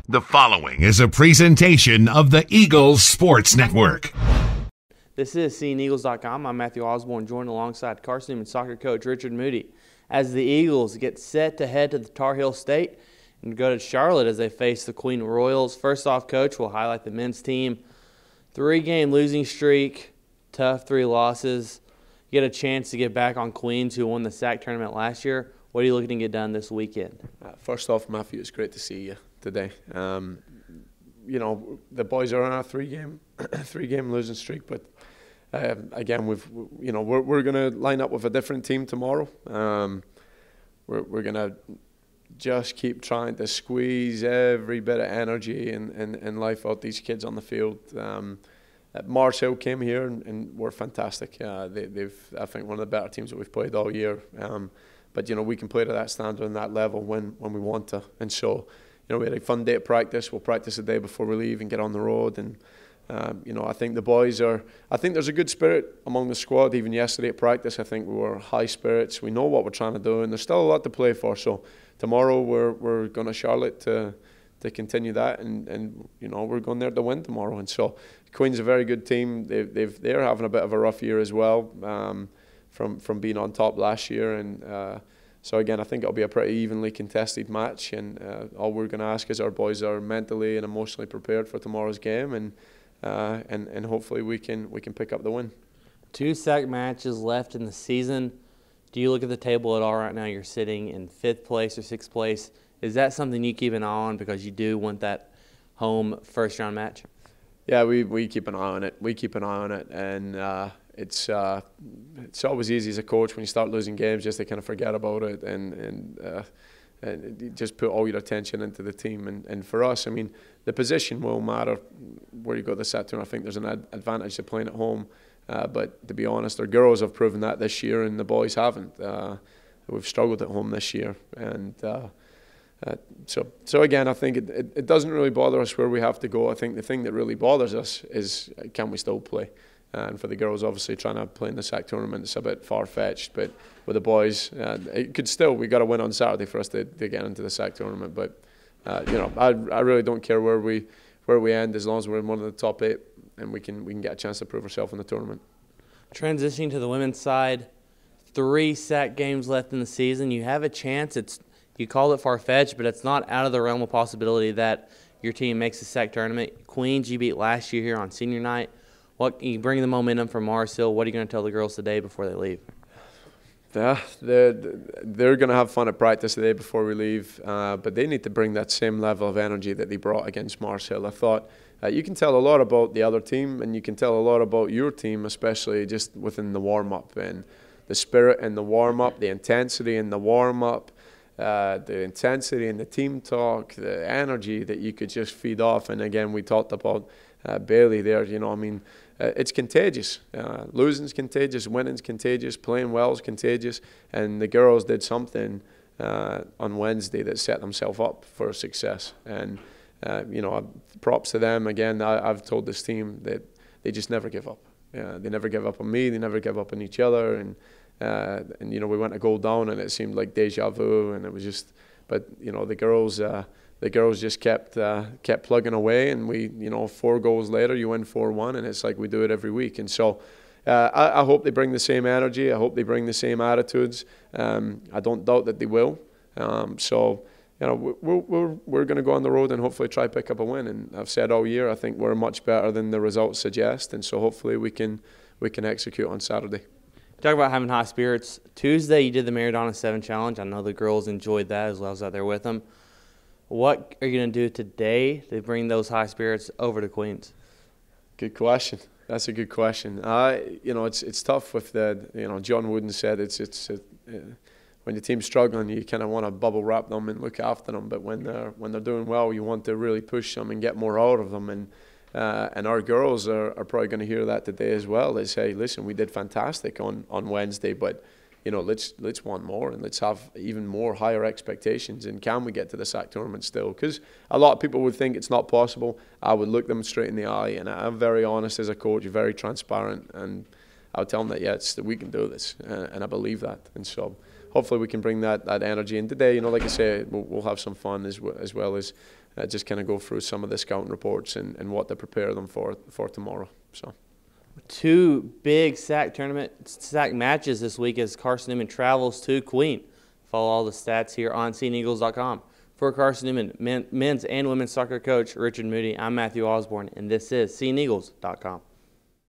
The following is a presentation of the Eagles Sports Network. This is SeeingEagles.com. I'm Matthew Osborne, joined alongside Carson-Newman soccer coach Richard Moodie as the Eagles get set to head to the Tar Heel State and go to Charlotte as they face the Queen Royals. First off, Coach, we'll highlight the men's team. 3-game losing streak, tough 3 losses. You get a chance to get back on Queens, who won the SAC tournament last year. What are you looking to get done this weekend? First off, Matthew, it's great to see you today. You know, the boys are on a 3-game losing streak, but again, we're going to line up with a different team tomorrow. We're going to just keep trying to squeeze every bit of energy and life out these kids on the field. Mars Hill came here and were fantastic. They've, I think, one of the better teams that we've played all year. But, you know, we can play to that standard and that level when we want to. And so, you know, we had a fun day at practice. We'll practice the day before we leave and get on the road. And, you know, I think the boys are – I think there's a good spirit among the squad. Even yesterday at practice, I think we were high spirits. We know what we're trying to do, and there's still a lot to play for. So tomorrow we're going to Charlotte to continue that. And, you know, we're going there to win tomorrow. And so Queen's a very good team. They're having a bit of a rough year as well. From being on top last year, and so again, I think it'll be a pretty evenly contested match, and all we're going to ask is our boys are mentally and emotionally prepared for tomorrow's game, and hopefully we can pick up the win. 2 SAC matches left in the season. Do you look at the table at all right now? You're sitting in 5th place or 6th place. Is that something you keep an eye on because you do want that home first-round match? Yeah, we keep an eye on it. We keep an eye on it, and it's always easy as a coach when you start losing games just to kind of forget about it and you just put all your attention into the team. And for us, I mean, the position will matter where you go to the SAC tournament. I think there's an advantage to playing at home, but to be honest, our girls have proven that this year, and the boys haven't. We've struggled at home this year, and so again, I think it doesn't really bother us where we have to go. I think the thing that really bothers us is can we still play? And for the girls, obviously, trying to play in the SAC tournament, it's a bit far-fetched. But with the boys, it could still, we got to win on Saturday for us to get into the SAC tournament. But, you know, I really don't care where we end as long as we're in one of the top 8 and we can get a chance to prove ourselves in the tournament. Transitioning to the women's side, 3 SAC games left in the season. You have a chance. You called it far-fetched, but it's not out of the realm of possibility that your team makes the SAC tournament. Queens, you beat last year here on senior night. You bring the momentum from Mars Hill. What are you going to tell the girls today before they leave? Yeah, they're going to have fun at practice today before we leave, but they need to bring that same level of energy that they brought against Mars Hill. I thought you can tell a lot about the other team, and you can tell a lot about your team, especially just within the warm-up and the spirit in the warm-up, the intensity in the warm-up, the intensity in the team talk, the energy that you could just feed off. And again, we talked about Bailey there. You know, I mean, it's contagious. Losing's contagious, winning's contagious, playing well is contagious. And the girls did something on Wednesday that set themselves up for success. And, you know, props to them. Again, I've told this team that they just never give up. They never give up on me. They never give up on each other. And you know, we went a goal down and it seemed like deja vu. And it was just, but, you know, the girls just kept plugging away, and we, you know, 4 goals later, you win 4-1, and it's like we do it every week. And so I hope they bring the same energy. I hope they bring the same attitudes. I don't doubt that they will. So, you know, we're going to go on the road and hopefully try pick up a win. And I've said all year, I think we're much better than the results suggest. And so hopefully we can execute on Saturday. Talk about having high spirits. Tuesday, you did the Maradona 7 Challenge. I know the girls enjoyed that as well. I was out there with them. What are you going to do today to bring those high spirits over to Queens? Good question. That's a good question. You know, it's tough with the, you know, John Wooden said when the team's struggling, you kind of want to bubble wrap them and look after them. But when they're doing well, you want to really push them and get more out of them. And our girls are probably going to hear that today as well. They say, listen, we did fantastic on Wednesday, but you know, let's want more and let's have even more higher expectations. And can we get to the SAC tournament still? Because a lot of people would think it's not possible. I would look them straight in the eye, and I'm very honest as a coach, very transparent, and I would tell them that, yeah, we can do this, and I believe that. And so hopefully we can bring that energy in today. You know, like I say, we'll have some fun as well as just kind of go through some of the scouting reports and what to prepare them for tomorrow. So. 2 big sack matches this week as Carson-Newman travels to Queen. Follow all the stats here on SeeingEagles.com. For Carson-Newman men's and women's soccer coach Richard Moodie, I'm Matthew Osborne, and this is SeeingEagles.com.